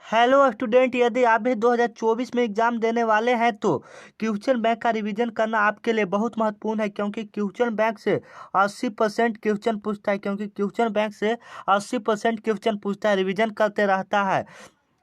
Hello student, यदि आप भी 2024 में एग्जाम देने वाले हैं तो क्वेश्चन बैंक का रिवीजन करना आपके लिए बहुत महत्वपूर्ण है, क्योंकि क्वेश्चन बैंक से 80% क्वेश्चन पूछता है। क्वेश्चन पूछता है, रिवीजन करते रहता है।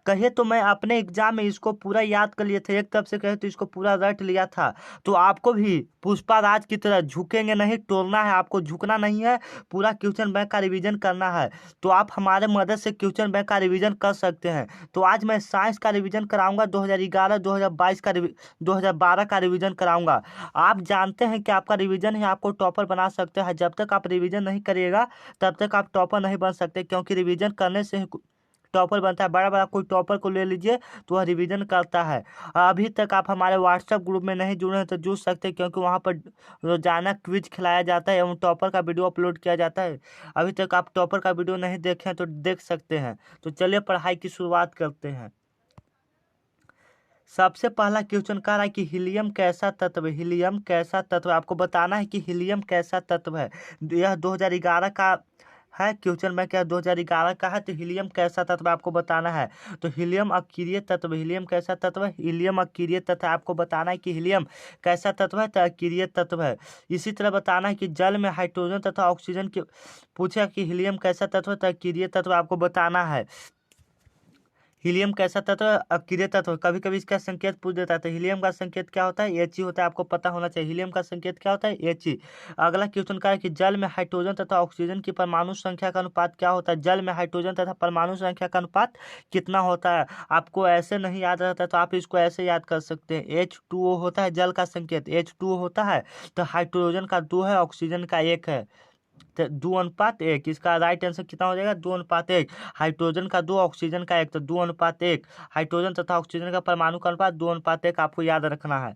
कहिए तो मैं अपने एग्जाम में इसको पूरा याद कर लिए थे, एक तरफ से कहे तो इसको पूरा रट लिया था। तो आपको भी पुष्पा राज की तरह झुकेंगे नहीं, टोलना है, आपको झुकना नहीं है। पूरा क्वेश्चन बैंक का रिवीजन करना है। तो आप हमारे मदद से क्वेश्चन बैंक का रिवीजन कर सकते हैं। तो आज मैं साइंस का रिवीजन कराऊंगा, 2011 2022 का 2012 का रिवीजन कराऊंगा। आप जानते हैं कि आपका रिवीजन ही आपको टॉपर बना सकते हैं। जब तक आप रिवीजन नहीं करिएगा तब तक आप टॉपर नहीं बन सकते, क्योंकि रिवीजन करने से ही टॉपर बनता है। बड़ा बड़ा कोई टॉपर को ले लीजिए तो वह रिवीजन करता है। अभी तक आप हमारे व्हाट्सएप ग्रुप में नहीं जुड़े हैं तो जुड़ सकते हैं, क्योंकि वहाँ पर रोजाना क्विज खिलाया जाता है एवं टॉपर का वीडियो अपलोड किया जाता है। अभी तक आप टॉपर का वीडियो नहीं देखे हैं तो देख सकते हैं। तो चलिए पढ़ाई की शुरुआत करते हैं। सबसे पहला क्वेश्चन कह रहा है कि हीलियम कैसा तत्व है। हीलियम कैसा तत्व है, आपको बताना है कि हीलियम कैसा तत्व है। यह 2011 का है क्वेश्चन। मैं क्या 2011 का है, तो हीलियम कैसा तत्व है आपको बताना है। तो हीलियम अक्रिय तत्व। हीलियम कैसा तत्व है, हीलियम अक्रिय तत्व है। आपको बताना है कि हीलियम कैसा तत्व है, तो अक्रिय तत्व है। इसी तरह बताना है कि जल में हाइड्रोजन तथा ऑक्सीजन के पूछा कि हीलियम कैसा तत्व है, तो अक्रिय तत्व आपको बताना है। हीलियम कैसा तत्व है, अक्रिय तत्व। कभी कभी इसका संकेत पूछ देता है, तो हीलियम का संकेत क्या होता है, He होता है। आपको पता होना चाहिए हीलियम का संकेत क्या होता है, He। अगला क्वेश्चन का है कि जल में हाइड्रोजन तथा ऑक्सीजन की परमाणु संख्या का अनुपात क्या होता है। जल में हाइड्रोजन तथा परमाणु संख्या का अनुपात कितना होता है। आपको ऐसे नहीं याद रहता है तो आप इसको ऐसे याद कर सकते हैं। H2O होता है जल का संकेत, H2O होता है। तो हाइड्रोजन का 2 है, ऑक्सीजन का 1 है। तो 2:1। इसका राइट आंसर कितना हो जाएगा, 2:1। हाइड्रोजन का 2, ऑक्सीजन का 1, तो 2:1। हाइड्रोजन तथा ऑक्सीजन का परमाणु का अनुपात 2:1 आपको याद रखना है।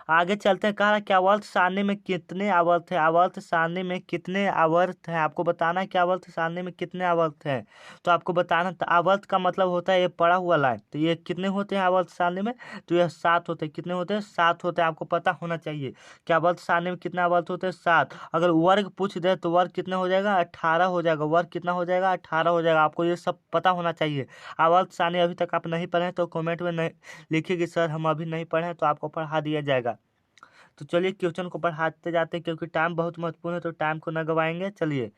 आगे चलते हैं। कहा कि आवर्त सारणी में कितने आवर्त है। आवर्त सारणी में कितने आवर्त है आपको बताना है कि आवर्त सारणी में कितने आवर्त है। तो आपको बताना, तो आवर्त का मतलब होता है ये पड़ा हुआ लाइन। तो ये कितने होते हैं आवर्त सारणी में, तो ये 7 होते हैं। कितने होते हैं, 7 होते हैं। आपको पता होना चाहिए कि आवर्त सारणी में कितने आवर्त होते हैं, 7। अगर वर्ग पूछ दे तो वर्ग कितने हो जाएगा, 18 हो जाएगा। वर्ग कितना हो जाएगा, 18 हो जाएगा। आपको ये सब पता होना चाहिए। आवर्त सारणी अभी तक आप नहीं पढ़े हैं तो कमेंट में नहीं लिखिए कि सर हम अभी नहीं पढ़े हैं, तो आपको पढ़ा दिया जाएगा। तो चलिए क्वेश्चन को पढ़ाते जाते हैं, क्योंकि टाइम बहुत महत्वपूर्ण है, तो टाइम को न गवाएंगे। चलिए,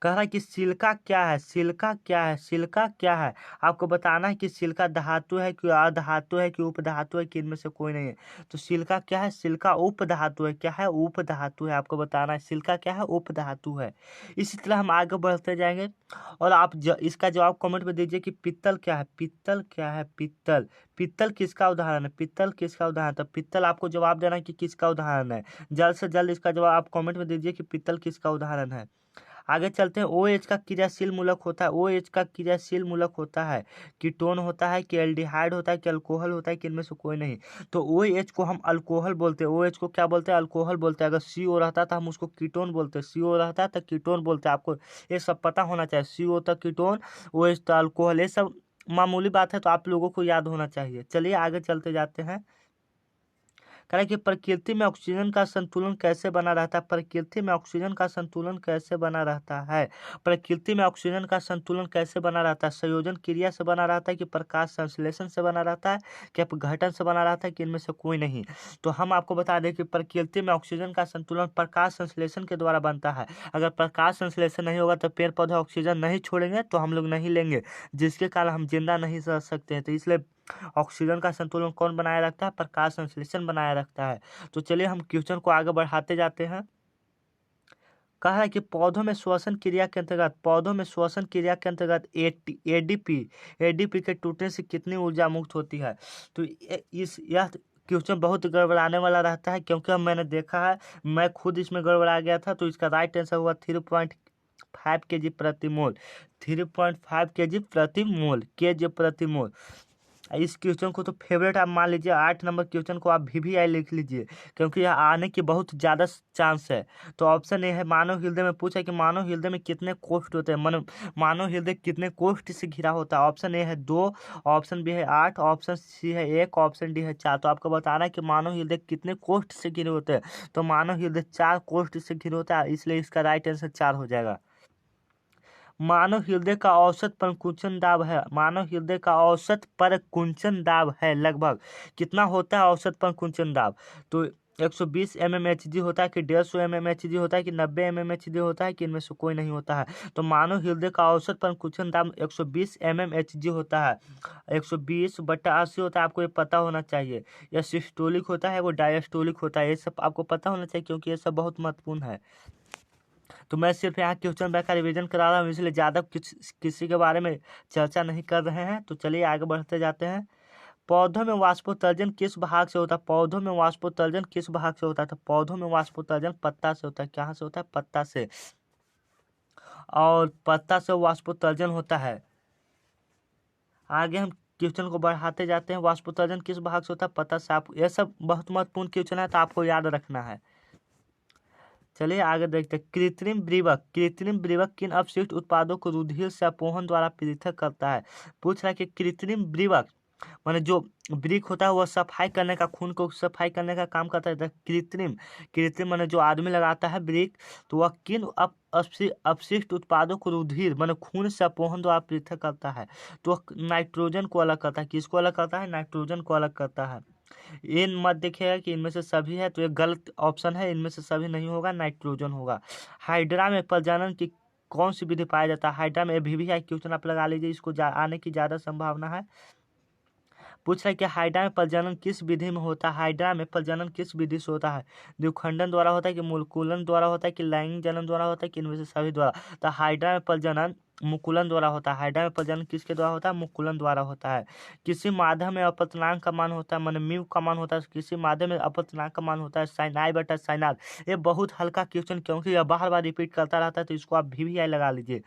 कह रहा है कि सिलिका क्या है। सिलिका क्या है, सिलिका क्या है आपको बताना है कि सिलिका धातु है कि अधातु है कि उपधातु है कि इनमें से कोई नहीं है। तो सिलिका क्या है, सिलिका उपधातु है। क्या है, उपधातु है। आपको बताना है सिलिका क्या है, उपधातु है। इसी तरह हम आगे बढ़ते जाएंगे और आप इसका जवाब कमेंट में दीजिए कि पित्तल क्या है। पित्तल क्या है, पित्तल। पित्तल किसका उदाहरण है, पित्तल किसका उदाहरण है। तो पित्तल आपको जवाब देना है कि किसका उदाहरण है। जल्द से जल्द इसका जवाब आप कमेंट में दीजिए कि पित्तल किसका उदाहरण है। आगे चलते हैं। ओ एच का क्रियाशील मूलक होता है। ओ एच का क्रियाशील मूलक होता है, कीटोन होता है कि एल्डिहाइड होता है कि अल्कोहल होता है कि इनमें से कोई नहीं। तो ओ एच को हम अल्कोहल बोलते हैं। ओ एच को क्या बोलते हैं, अल्कोहल बोलते हैं। अगर सी ओ रहता तो हम उसको कीटोन बोलते हैं। सी ओ रहता है तो कीटोन बोलते हैं। आपको ये सब पता होना चाहिए। सी ओ तो कीटोन, ओ एच तो अल्कोहल, ये सब मामूली बात है, तो आप लोगों को याद होना चाहिए। चलिए आगे चलते जाते हैं। कह रहा है कि प्रकृति में ऑक्सीजन का संतुलन कैसे बना रहता है। प्रकृति में ऑक्सीजन का संतुलन कैसे बना रहता है। प्रकृति में ऑक्सीजन का संतुलन कैसे बना रहता है। संयोजन क्रिया से बना रहता है कि प्रकाश संश्लेषण से बना रहता है कि अपघटन से बना रहता है कि इनमें से कोई नहीं। तो हम आपको बता दें कि प्रकृति में ऑक्सीजन का संतुलन प्रकाश संश्लेषण के द्वारा बनता है। अगर प्रकाश संश्लेषण नहीं होगा तो पेड़ पौधे ऑक्सीजन नहीं छोड़ेंगे, तो हम लोग नहीं लेंगे, जिसके कारण हम जिंदा नहीं रह सकते हैं। तो इसलिए ऑक्सीजन का संतुलन कौन बनाए रखता है, प्रकाश संश्लेषण बनाए रखता है। तो चलिए हम क्वेश्चन को आगे बढ़ाते जाते हैं। कहा है कि पौधों में श्वसन क्रिया के अंतर्गत एडीपी एडीपी के टूटने से कितनी ऊर्जा मुक्त होती है। तो इस यह क्वेश्चन बहुत गड़बड़ाने वाला रहता है, क्योंकि अब मैंने देखा है, मैं खुद इसमें गड़बड़ा गया था। तो इसका राइट आंसर हुआ 3.5 kg प्रति मोल। 3.5 kg प्रति मोल, kg प्रति मोल। इस क्वेश्चन को तो फेवरेट आप मान लीजिए। 8 नंबर क्वेश्चन को आप VVI लिख लीजिए, क्योंकि यह आने की बहुत ज़्यादा चांस है। तो ऑप्शन ए है, मानव हृदय में पूछा कि मानव हृदय में कितने कोष्ठ होते हैं। मानव हृदय कितने कोष्ठ से घिरा होता है। ऑप्शन ए है 2, ऑप्शन बी है 8, ऑप्शन सी है 1, ऑप्शन डी है 4। तो आपको बताना है कि मानव हृदय कितने कोष्ठ से घिरे होते हैं। तो मानव हृदय 4 कोष्ठ से घिरे होता है, इसलिए इसका राइट आंसर 4 हो जाएगा। मानव हृदय का औसत परकुंचन दाब है, मानव हृदय का औसत परकुंचन दाब है लगभग कितना होता है औसत परकुंचन दाब? तो 120 mmHg होता है कि 150 mmHg होता है कि 90 mmHg होता है कि इनमें से कोई नहीं होता है? तो मानव हृदय का औसत परकुंचन दाब 120 mmHg होता है। 120/80 होता है, आपको ये पता होना चाहिए। यह सिस्टोलिक होता है, वो डायस्टोलिक होता है, ये सब आपको पता होना चाहिए क्योंकि ये सब बहुत महत्वपूर्ण है। तो मैं सिर्फ यहाँ क्वेश्चन बैंक का रिवीजन करा रहा हूँ, इसलिए ज़्यादा किसी के बारे में चर्चा नहीं कर रहे हैं। तो चलिए आगे बढ़ते जाते हैं। पौधों में वाष्पोत्सर्जन किस भाग से होता है? पौधों में वाष्पोत्सर्जन किस भाग से होता है? तो पौधों में वाष्पोत्सर्जन पत्ता से होता है। कहाँ से होता है? पत्ता से। और पत्ता से वाष्पोत्सर्जन होता है। आगे हम क्वेश्चन को बढ़ाते जाते हैं। वाष्पोत्सर्जन किस भाग से होता है? पत्ता से। आप ये सब बहुत महत्वपूर्ण क्वेश्चन है, तो आपको याद रखना है। चलिए आगे देखते हैं। कृत्रिम ब्रीवक किन अपशिष्ट उत्पादों को रुधिर से अपोहन द्वारा पृथक करता है? पूछ रहा है कि कृत्रिम ब्रीवक माने जो ब्रिक होता है वह सफाई करने का, खून को सफाई करने का काम करता है। कृत्रिम माने जो आदमी लगाता है ब्रिक, तो वह किन अपशिष्ट उत्पादों को रुधिर माने खून से अपोहन द्वारा पृथक करता है? तो वह नाइट्रोजन को अलग करता है। किसको अलग करता है? नाइट्रोजन को अलग करता है। ये मत देखिएगा कि इनमें से सभी है, तो ये गलत ऑप्शन है। इनमें से सभी नहीं होगा, नाइट्रोजन होगा। हाइड्रा में प्रजनन की कौन सी विधि पाया जाता है? हाइड्रा में भी क्वेश्चन आप लगा लीजिए, इसको आने की ज़्यादा संभावना है। पूछ रहा है कि हाइड्रा में प्रजनन किस विधि में होता है? हाइड्रा में प्रजनन किस विधि से होता है? द्विखंडन द्वारा होता है कि मुकुलन द्वारा होता है कि लैंगिक जनन द्वारा होता है कि इनमें से सभी द्वारा? तो हाइड्रा में प्रजनन मुकुलन द्वारा होता है। हाइड्रा में प्रजनन किसके द्वारा होता है? मुकुलन द्वारा होता है। किसी माध्यम में अपवर्तनांक का मान होता है, मान म्यू का मान होता है, किसी माध्यम में अपवर्तनांक का मान होता है साइन आई बटा साइन आर। ये बहुत हल्का क्वेश्चन, क्योंकि यह बार बार रिपीट करता रहता है, तो इसको आप भी लगा लीजिए।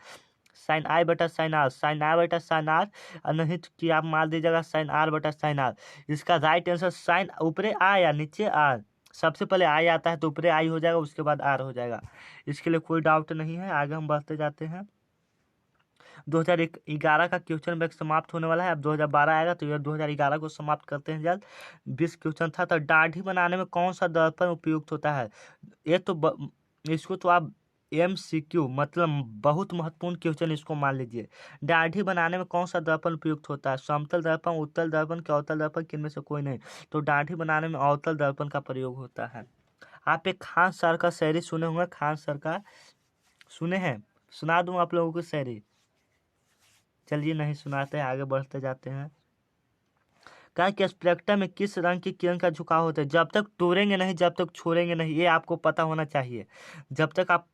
साइन आई बटा साइन आर, साइन आई बटा साइन आर, और नहीं तो कि आप मान दीजिएगा साइन आर बटा साइन आर। इसका राइट आंसर साइन ऊपरे आ या नीचे आर, सबसे पहले आई आता है तो ऊपरे आई हो जाएगा, उसके बाद आर हो जाएगा। इसके लिए कोई डाउट नहीं है। आगे हम बढ़ते जाते हैं। 2011 का क्वेश्चन बैंक समाप्त होने वाला है। अब 2012 आएगा, तो ये 2011 को समाप्त करते हैं जल्द। 20 क्वेश्चन था। तो दाढ़ी बनाने में कौन सा दर्पण उपयुक्त होता है? ये तो इसको तो आप MCQ मतलब बहुत महत्वपूर्ण क्वेश्चन इसको मान लीजिए। दाढ़ी बनाने में कौन सा दर्पण उपयुक्त होता है? समतल दर्पण, उत्तल दर्पण कि अवतल दर्पण, किनमें से कोई नहीं? तो दाढ़ी बनाने में अवतल दर्पण का प्रयोग होता है। आप एक खान सर का शायरी सुने होंगे, खान सर का सुने हैं? सुना दूं आप लोगों को शायरी? चलिए नहीं सुनाते, आगे बढ़ते जाते हैं। कहा कि स्पेक्ट्रम में किस रंग की किरण का झुकाव होता है? जब तक तोड़ेंगे नहीं, जब तक छोड़ेंगे नहीं, ये आपको पता होना चाहिए। जब तक आप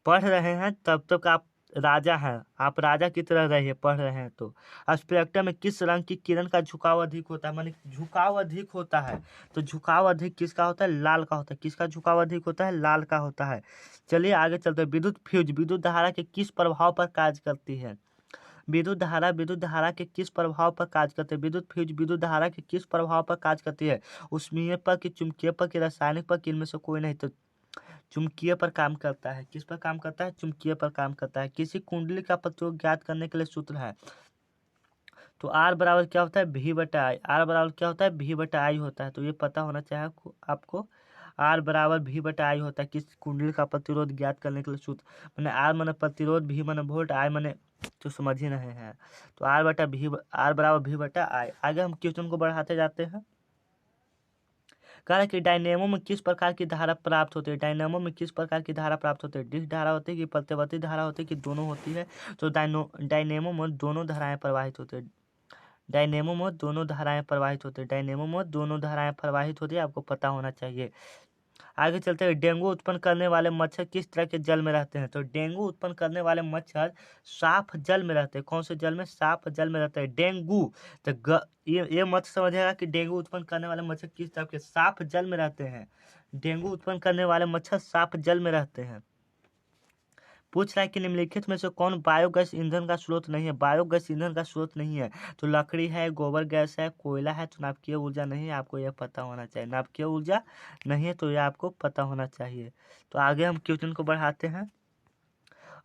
पढ़ रहे हैं तब तक आप राजा हैं, आप राजा की तरह रहिए पढ़ रहे हैं तो। स्पेक्ट्रम में किस रंग की किरण का झुकाव अधिक होता है? माने झुकाव अधिक होता है, तो झुकाव अधिक किसका होता है? लाल का होता है। किसका झुकाव अधिक होता है? लाल का होता है। चलिए आगे चलते हैं। विद्युत फ्यूज विद्युत धारा के किस प्रभाव पर कार्य करती है? विद्युत धारा के किस प्रभाव पर कार्य करते हैं? विद्युत फ्यूज विद्युत धारा के किस प्रभाव पर कार्य करती है? उष्मीय पर कि चुंबकीय पर कि रासायनिक पर, कि इनमें से कोई नहीं? तो चुंबकीय पर काम करता है। किस पर काम करता है? चुंबकीय पर काम करता है। किसी कुंडली का प्रतिरोध ज्ञात करने के लिए सूत्र है, तो आर बराबर क्या होता है? भी बटा आई। आर बराबर क्या होता है? भी बटा आई होता है। तो ये पता होना चाहिए आपको। आर बराबर भी बटा आई होता है किस कुंडली का प्रतिरोध ज्ञात करने के लिए सूत्र। मैंने आर मैंने प्रतिरोध, भी मैंने वोल्ट, आई मैंने तो समझ ही रहे हैं। तो आर बराबर भी बटा आई। आगे हम क्वेश्चन को बढ़ाते जाते हैं। कह रहा है कि डायनेमो में किस प्रकार की धारा प्राप्त होती है? डायनेमो में किस प्रकार की धारा प्राप्त होती है? डिस्क धारा होती है कि प्रत्यावर्ती धारा होती है कि दोनों होती है? तो डायनेमो में दोनों धाराएं प्रवाहित होती है। डायनेमो में दोनों धाराएं प्रवाहित होती है। डायनेमो में दोनों धाराएं प्रवाहित होती है, आपको पता होना चाहिए। आगे चलते हैं। डेंगू उत्पन्न करने वाले मच्छर किस तरह के जल में रहते हैं? तो डेंगू उत्पन्न करने वाले मच्छर साफ जल में रहते हैं। कौन से जल में? साफ जल में रहते हैं डेंगू। तो ये मत समझेगा कि डेंगू उत्पन्न करने वाले मच्छर किस तरह के, साफ जल में रहते हैं। डेंगू उत्पन्न करने वाले मच्छर साफ जल में रहते हैं। पूछ रहा है कि निम्नलिखित में से कौन बायोगैस ईंधन का स्रोत नहीं है? बायोगैस ईंधन का स्रोत नहीं है, तो लकड़ी है, गोबर गैस है, कोयला है, तो नाभिकीय ऊर्जा नहीं है। आपको यह पता होना चाहिए। नाभिकीय ऊर्जा नहीं है, तो यह आपको पता होना चाहिए। तो आगे हम क्वेश्चन को बढ़ाते हैं।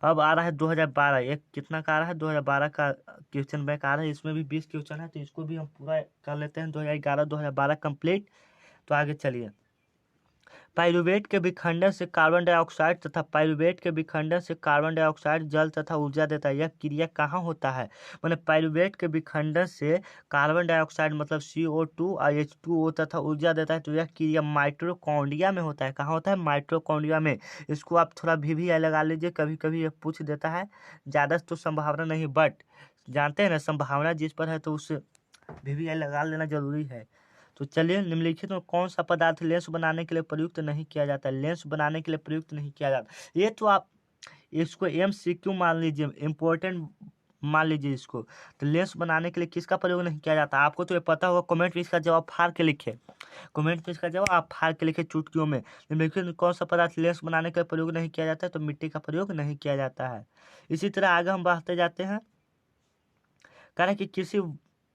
अब आ रहा है 2012। एक कितना का आ रहा है? 2012 का क्वेश्चन बैंक आ रहा है। इसमें भी 20 क्वेश्चन है, तो इसको भी हम पूरा कर लेते हैं। 2011 2012 कंप्लीट। तो आगे चलिए। पाइरुवेट के विखंडन से कार्बन डाइऑक्साइड तथा पाइरुवेट के विखंडन से कार्बन डाइऑक्साइड जल तथा ऊर्जा देता है। यह क्रिया कहाँ होता है? मैंने पाइरुवेट के विखंडन से कार्बन डाइऑक्साइड मतलब CO2 और H2O तथा ऊर्जा देता है। तो यह क्रिया माइटोकॉन्ड्रिया में होता है। कहाँ होता है? माइटोकॉन्ड्रिया में। इसको आप थोड़ा VVI लगा लीजिए, कभी कभी ये पूछ देता है। ज़्यादा तो संभावना नहीं, बट जानते हैं ना, संभावना जिस पर है तो उससे VVI लगा लेना जरूरी है। तो चलिए, निम्नलिखित में कौन सा पदार्थ लेंस बनाने के लिए प्रयुक्त नहीं किया जाता? लेंस बनाने के लिए प्रयुक्त नहीं किया जाता, ये तो आप इसको MCQ मान लीजिए, इम्पोर्टेंट मान लीजिए इसको। तो लेंस बनाने के लिए किसका प्रयोग नहीं किया जाता? आपको तो ये पता होगा, कमेंट में इसका जवाब फाड़ के लिखे। कमेंट में इसका जवाब आप फाड़ के लिखे चुटकियों में। निम्नलिखित में कौन सा पदार्थ लेंस बनाने के लिए प्रयोग नहीं किया जाता है? तो मिट्टी का प्रयोग नहीं किया जाता है। इसी तरह आगे हम बढ़ते जाते हैं। कह रहा है कि किसी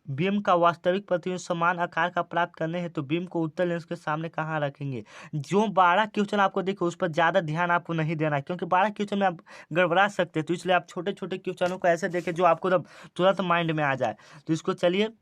बीम का वास्तविक प्रतिबिंब समान आकार का प्राप्त करने हैं तो बीम को उत्तल लेंस के सामने कहाँ रखेंगे? जो 12 क्वेश्चन आपको दिखे उस पर ज़्यादा ध्यान आपको नहीं देना है, क्योंकि 12 क्वेश्चन में आप गड़बड़ा सकते हैं। तो इसलिए आप छोटे छोटे क्वेश्चनों को ऐसे देखें जो आपको तब तुरंत माइंड में आ जाए। तो इसको चलिए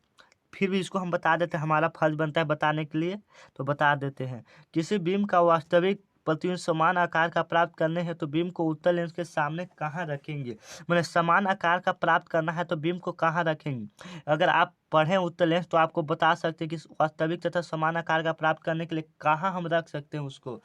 फिर भी इसको हम बता देते हैं, हमारा फर्ज बनता है बताने के लिए, तो बता देते हैं। किसी बीम का वास्तविक प्रतिबिंब समान आकार का प्राप्त करने हैं तो बीम को उत्तल लेंस के सामने कहाँ रखेंगे? मैंने समान आकार का प्राप्त करना है तो बीम को कहाँ रखेंगे? अगर आप पढ़ें उत्तल लेंस तो आपको बता सकते हैं कि वास्तविक तथा समान आकार का प्राप्त करने के लिए कहाँ हम रख सकते हैं उसको।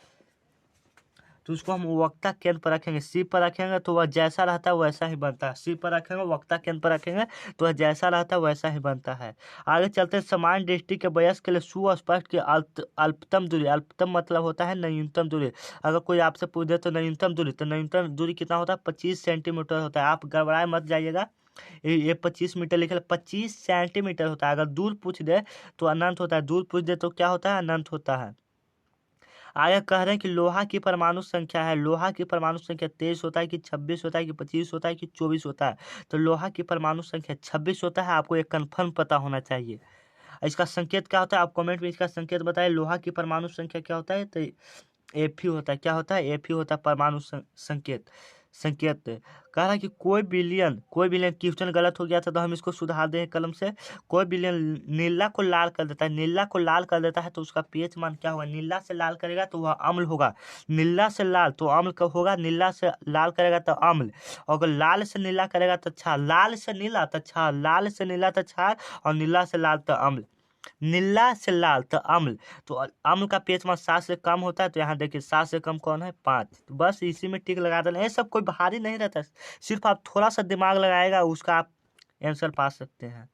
तो उसको हम वक्ता केंद्र पर रखेंगे। सी पर रखेंगे तो वह जैसा रहता है वैसा ही बनता है। सी पर रखेंगे, वक्ता केंद्र पर रखेंगे तो वह जैसा रहता है वैसा ही बनता है। आगे चलते हैं। समान दृष्टि के वयस्क के लिए सुस्पष्ट की अल्पतम दूरी, अल्पतम मतलब होता है न्यूनतम दूरी। अगर कोई आपसे पूछ दे तो न्यूनतम दूरी, तो न्यूनतम दूरी कितना होता है? 25 सेंटीमीटर होता है। आप गड़बड़ाए मत जाइएगा, ये 25 मीटर लिखे, 25 सेंटीमीटर होता है। अगर दूर पूछ दे तो अनंत होता है, दूर पूछ दे तो क्या होता है? अनंत होता है। आगे कह रहे हैं कि लोहा की परमाणु संख्या है। लोहा की परमाणु संख्या 23 होता है कि 26 होता है कि 25 होता है कि 24 होता है? तो लोहा की परमाणु संख्या 26 होता है। आपको ये कंफर्म पता होना चाहिए। इसका संकेत क्या होता है? आप कमेंट में इसका संकेत बताएं। लोहा की परमाणु संख्या क्या होता है? तो Fe होता है। क्या होता है? Fe होता है परमाणु संकेत। संकेत कह रहा है कि कोई बिलियन क्वेश्चन गलत हो गया था तो हम इसको सुधार दें कलम से। कोई बिलियन नीला को लाल कर देता है, नीला को लाल कर देता है तो उसका pH मान क्या होगा? नीला से लाल करेगा तो वह अम्ल होगा। नीला से लाल तो अम्ल कब होगा? नीला से लाल करेगा तो अम्ल, और अगर लाल से नीला करेगा तो क्षार, लाल से नीला तो क्षार, लाल से नीला तो क्षार, और नीला से लाल तो अम्ल। नीला से लाल तो अम्ल, तो अम्ल का pH मान 7 से कम होता है। तो यहाँ देखिए 7 से कम कौन है? 5। तो बस इसी में टिक लगा देना। ये सब कोई भारी नहीं रहता, सिर्फ आप थोड़ा सा दिमाग लगाएगा उसका आप आंसर पा सकते हैं।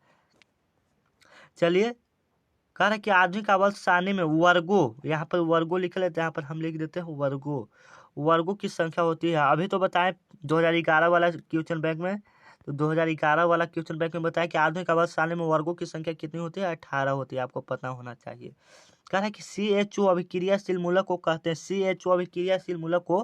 चलिए, कह रहा है कि आधुनिक आवर्त सारणी में वर्गो, यहाँ पर वर्गो लिख लेते हैं, यहाँ पर हम लिख देते हैं वर्गो। वर्गो की संख्या होती है, अभी तो बताएं 2011 वाला क्वेश्चन बैंक में, तो 2011 वाला क्वेश्चन बैंक में बताया कि आधुनिक आवर्त सारणी में वर्गों की संख्या कितनी होती है? 18 होती है। आपको पता होना चाहिए। कह रहा है कि CHO अभिक्रियाशील मूलक को कहते हैं। CHO अभिक्रियाशील मूलक को,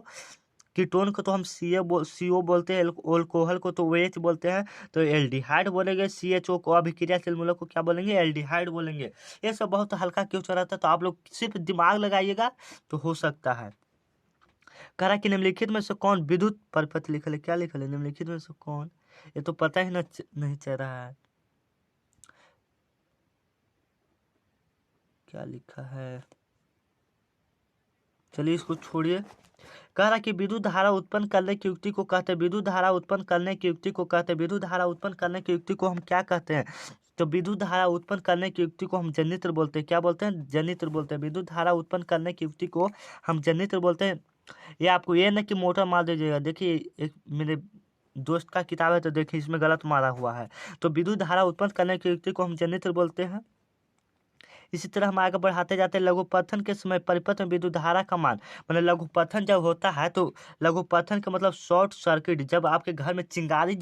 कीटोन को तो हम CO बोलते हैं, अल्कोहल को तो OH बोलते हैं। तो एल्डिहाइड बोलेंगे, CHO को अभिक्रियाशील मूलक को क्या बोलेंगे? एल्डिहाइड बोलेंगे। ये सब बहुत हल्का क्वेश्चन रहता है, तो आप लोग सिर्फ दिमाग लगाइएगा तो हो सकता है। कह रहा है कि निम्नलिखित में से कौन विद्युत परिपथ लिखल है? क्या लिखल है? निम्नलिखित में से कौन? ये तो पता ही नहीं चल रहा है क्या लिखा है। चलिए इसको छोड़िए। कह रहा है कि विद्युत धारा उत्पन्न करने की युक्ति को कहते हैं, विद्युत धारा उत्पन्न करने की युक्ति को कहते हैं, विद्युत धारा उत्पन्न करने की युक्ति को हम क्या कहते हैं? तो विद्युत धारा उत्पन्न करने की युक्ति को हम जनित्र बोलते हैं। क्या बोलते हैं? जनित्र बोलते हैं। विद्युत धारा उत्पन्न करने की युक्ति को हम जनित्र बोलते हैं। ये आपको ये नहीं कि मोटर मार दीजिएगा। देखिए, एक मेरे दोस्त का किताब है तो देखिए इसमें गलत मारा हुआ है। तो विद्युत धारा उत्पन्न करने की युक्ति को हम जनित्र बोलते हैं। इसी तरह हम आगे बढ़ाते जाते हैं। लघुपथन के समय परिपथ में विद्युत धारा का मान, मतलब लघुपथन जब होता है तो लघुपथन का मतलब शॉर्ट सर्किट, जब आपके घर में चिंगारी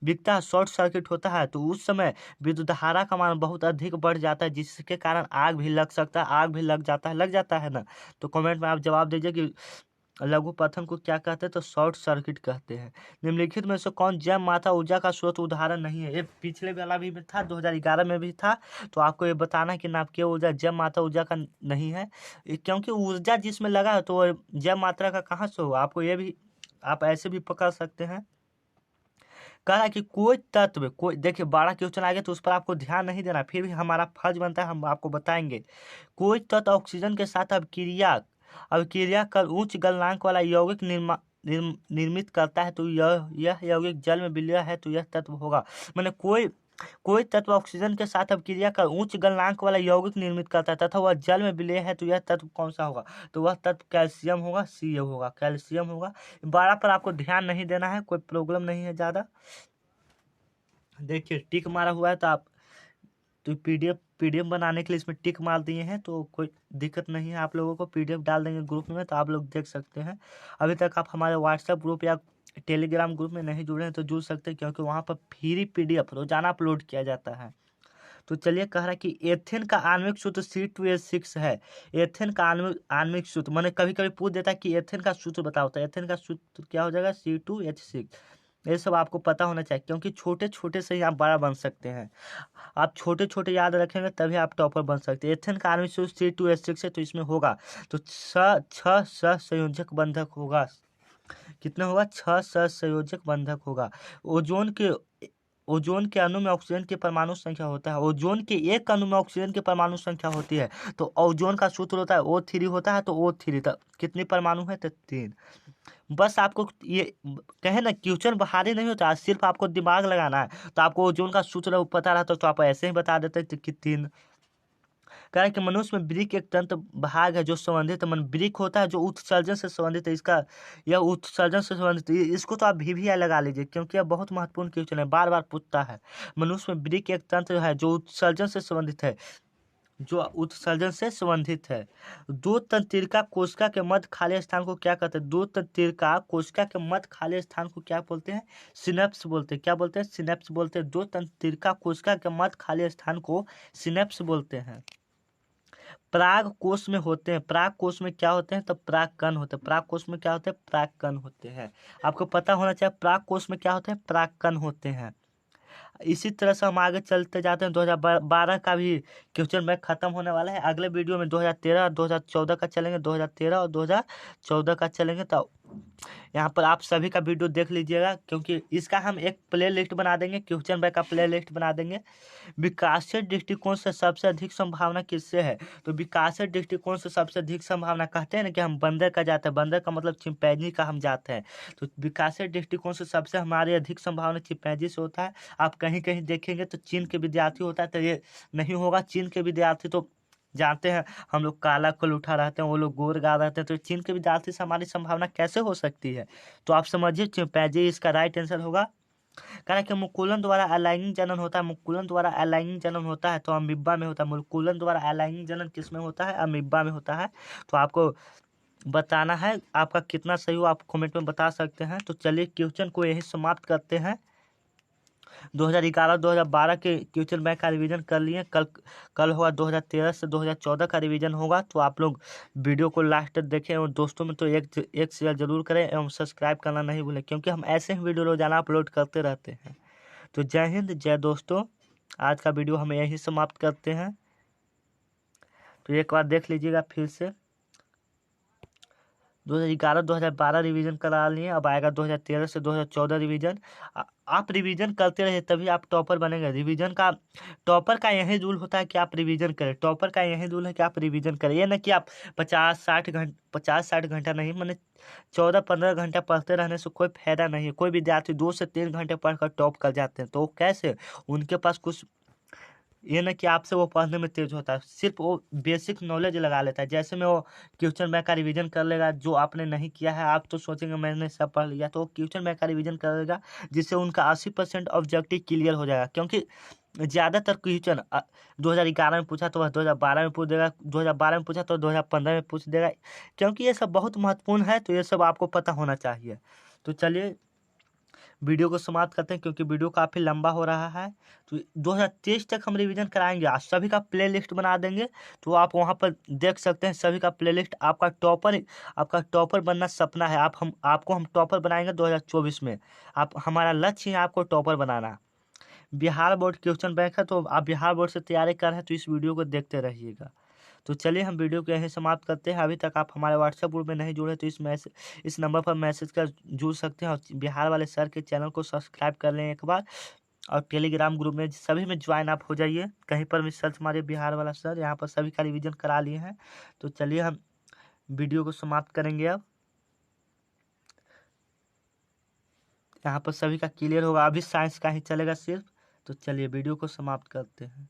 बिकता है, शॉर्ट सर्किट होता है, तो उस समय विद्युत धारा का मान बहुत अधिक बढ़ जाता है, जिसके कारण आग भी लग सकता है। आग भी लग जाता है ना। तो कमेंट में आप जवाब दीजिए कि लघुपथन को क्या कहते हैं? तो शॉर्ट सर्किट कहते हैं। निम्नलिखित में से कौन जैव मात्रा ऊर्जा का स्रोत उदाहरण नहीं है? ये पिछले वाला भी में था, 2011 में भी था। तो आपको ये बताना है कि नाभिकीय ऊर्जा जैव मात्रा ऊर्जा का नहीं है, क्योंकि ऊर्जा जिसमें लगा है तो वो जैव मात्रा का कहाँ से होगा? आपको ये भी, आप ऐसे भी पकड़ सकते हैं। कह रहा है कि कोई तत्व, कोई, देखिए 12 क्वेश्चन आ गए तो उस पर आपको ध्यान नहीं देना, फिर भी हमारा फर्ज बनता है, हम आपको बताएंगे। कोई तत्व ऑक्सीजन के साथ अभिक्रिया अभिक्रिया कर उच्च गलनांक वाला यौगिक निर्मित करता है तो यह यौगिक जल में विलय है तो यह तत्व होगा। मैंने कोई तत्व ऑक्सीजन के साथ अभिक्रिया कर उच्च गलनांक वाला यौगिक निर्मित करता है तथा वह जल में विलय है तो यह तत्व कौन सा होगा? तो वह तत्व कैल्शियम होगा, सी होगा, कैल्शियम होगा। 12 पर आपको ध्यान नहीं देना है, कोई प्रॉब्लम नहीं है ज़्यादा। देखिए टिक मारा हुआ है तो आप तो पीडीएफ बनाने के लिए इसमें टिक मार दिए हैं तो कोई दिक्कत नहीं है। आप लोगों को पीडीएफ डाल देंगे ग्रुप में तो आप लोग देख सकते हैं। अभी तक आप हमारे व्हाट्सएप ग्रुप या टेलीग्राम ग्रुप में नहीं जुड़े हैं तो जुड़ सकते हैं, क्योंकि वहाँ पर फ्री पीडीएफ रोजाना अपलोड किया जाता है। तो चलिए कह रहा है कि एथेन का आणविक सूत्र C2H6 है। एथेन का आणविक सूत्र मैंने कभी कभी पूछ देता है कि एथेन का सूत्र बताओ, तो एथेन का सूत्र क्या हो जाएगा? C2H6। ये सब आपको पता होना चाहिए, क्योंकि छोटे छोटे से ही आप बड़ा बन सकते हैं। आप छोटे छोटे याद रखेंगे तभी आप टॉपर बन सकते हैं। एथेन का आणविक सूत्र C2H6 है तो इसमें होगा तो छह सहसंयोजक बंधक होगा। कितना होगा? 6 सहसंयोजक बंधक होगा। ओजोन के अणु में ऑक्सीजन की परमाणु संख्या होता है। ओजोन के एक अणु में ऑक्सीजन की परमाणु संख्या होती है तो ओजोन का सूत्र होता है O3 होता है तो O3 तक कितनी परमाणु है? तो 3। बस आपको ये कहे ना क्वेश्चन भारी नहीं होता, सिर्फ आपको दिमाग लगाना है। तो आपको ओजोन का सूत्र पता रहता तो आप ऐसे ही बता देते कि 3। कह रहा है कि मनुष्य में वृक्क एक तंत्र भाग है जो संबंधित है। मन वृक्क होता है जो उत्सर्जन से संबंधित है। यह उत्सर्जन से संबंधित है। इसको तो आप भी लगा लीजिए, क्योंकि यह बहुत महत्वपूर्ण क्वेश्चन है, बार बार पूछता है। मनुष्य में वृक्क एक तंत्र है जो उत्सर्जन से संबंधित है। दो तंत्रिका कोशिका के मध्य खाली स्थान को क्या कहते हैं? दो तंत्रिका कोशिका के मध्य खाली स्थान को क्या बोलते हैं? सिनेप्स बोलते हैं। क्या बोलते हैं? सिनेप्स बोलते हैं। दो तंत्रिका कोशिका के मध्य खाली स्थान को सिनेप्स बोलते हैं। पराग कोश में होते हैं। पराग कोश में क्या होते हैं? तो पराग कण होते हैं। पराग कोश में क्या होते हैं? पराग कण होते हैं। आपको पता होना चाहिए पराग कोश में क्या होते हैं? पराग कण होते हैं। इसी तरह से हम आगे चलते जाते हैं। 2012 का भी क्वेश्चन बैंक खत्म होने वाला है। अगले वीडियो में 2013 और 2014 का चलेंगे, 2013 और 2014 का चलेंगे। तो यहाँ पर आप सभी का वीडियो देख लीजिएगा, क्योंकि इसका हम एक प्ले लिस्ट बना देंगे, क्वेश्चन बैंक का प्ले लिस्ट बना देंगे। विकासशील दृष्टिकोण से सबसे अधिक संभावना किससे है? तो विकासशील दृष्टिकोण से सबसे अधिक संभावना कहते हैं ना कि हम बंदर का जाते हैं, बंदर का मतलब चिंपैंजी का हम जाते हैं। तो विकासशील दृष्टिकोण से सबसे हमारी अधिक संभावना चिंपैंजी से होता है। आप कहीं कहीं देखेंगे तो चीन के विद्यार्थी होता है, तो ये नहीं होगा। चीन के विद्यार्थी तो जानते हैं हम लोग काला कुल उठा रहते हैं, वो लोग गोर गा रहते हैं, तो चीन के विद्यार्थी से हमारी संभावना कैसे हो सकती है? तो आप समझिए चिंपैंजी इसका राइट आंसर होगा। कारण कि मुकुलन द्वारा अलाइनिंग जनन होता है। मुकुलन द्वारा अलाइनिंग जनन होता है तो अमीबा में होता है। मुकुलन द्वारा अलाइनिंग जनन किस में होता है? अमीबा में होता है। तो आपको बताना है, आपका कितना सही हो आप कमेंट में बता सकते हैं। तो चलिए क्वेश्चन को यही समाप्त करते हैं। 2011-2012 के क्वेश्चन बैंक का रिवीजन कर लिए। कल होगा 2013 से 2014 का रिवीजन होगा। तो आप लोग वीडियो को लास्ट तक देखें और दोस्तों में तो एक शेयर जरूर करें एवं सब्सक्राइब करना नहीं भूलें, क्योंकि हम ऐसे ही वीडियो रोजाना अपलोड करते रहते हैं। तो जय हिंद, जय दोस्तों। आज का वीडियो हम यहीं समाप्त करते हैं। तो एक बार देख लीजिएगा फिर से। 2011-2012 रिवीजन करा लिए, अब आएगा 2013 से 2014 रिवीजन। आप रिवीजन करते रहे तभी आप टॉपर बनेंगे। रिवीजन का टॉपर का यही रूल होता है कि आप रिवीजन करें। टॉपर का यही रूल है कि आप रिवीजन करें। ये ना कि आप 50-60 घंटा नहीं, मैंने 14-15 घंटा पढ़ते रहने से कोई फायदा नहीं है। कोई विद्यार्थी 2 से 3 घंटे पढ़कर टॉप कर जाते हैं, तो वो कैसे? उनके पास कुछ ये ना कि आपसे वो पढ़ने में तेज होता है, सिर्फ वो बेसिक नॉलेज लगा लेता है। जैसे में वो क्वेश्चन बैंक का रिवीजन कर लेगा, जो आपने नहीं किया है आप तो सोचेंगे मैंने सब पढ़ लिया, तो वो क्वेश्चन बैंक का रिवीजन करेगा जिससे उनका 80% ऑब्जेक्टिव क्लियर हो जाएगा। क्योंकि ज़्यादातर क्वेश्चन 2011 में पूछा तो वह 2012 में पूछ देगा, 2012 में पूछा तो 2015 में पूछ देगा, क्योंकि ये सब बहुत महत्वपूर्ण है। तो ये सब आपको पता होना चाहिए। तो चलिए वीडियो को समाप्त करते हैं, क्योंकि वीडियो काफ़ी लंबा हो रहा है। तो 2023 तक हम रिवीजन कराएंगे। आज सभी का प्ले लिस्ट बना देंगे, तो आप वहाँ पर देख सकते हैं सभी का प्ले लिस्ट। आपका टॉपर बनना सपना है। आपको हम टॉपर बनाएंगे 2024 में। हमारा लक्ष्य है आपको टॉपर बनाना। बिहार बोर्ड क्वेश्चन बैंक है, तो आप बिहार बोर्ड से तैयारी कर रहे हैं तो इस वीडियो को देखते रहिएगा। तो चलिए हम वीडियो को यहीं समाप्त करते हैं। अभी तक आप हमारे व्हाट्सएप ग्रुप में नहीं जुड़े तो इस नंबर पर मैसेज कर जुड़ सकते हैं, और बिहार वाले सर के चैनल को सब्सक्राइब कर लें एक बार। और टेलीग्राम ग्रुप में सभी में ज्वाइन आप हो जाइए। कहीं पर भी सर्च मारिए बिहार वाला सर, यहाँ पर सभी का रिवीजन करा लिए हैं। तो चलिए हम वीडियो को समाप्त करेंगे अब। यहाँ पर सभी का क्लियर होगा, अभी साइंस का ही चलेगा सिर्फ। तो चलिए वीडियो को समाप्त करते हैं।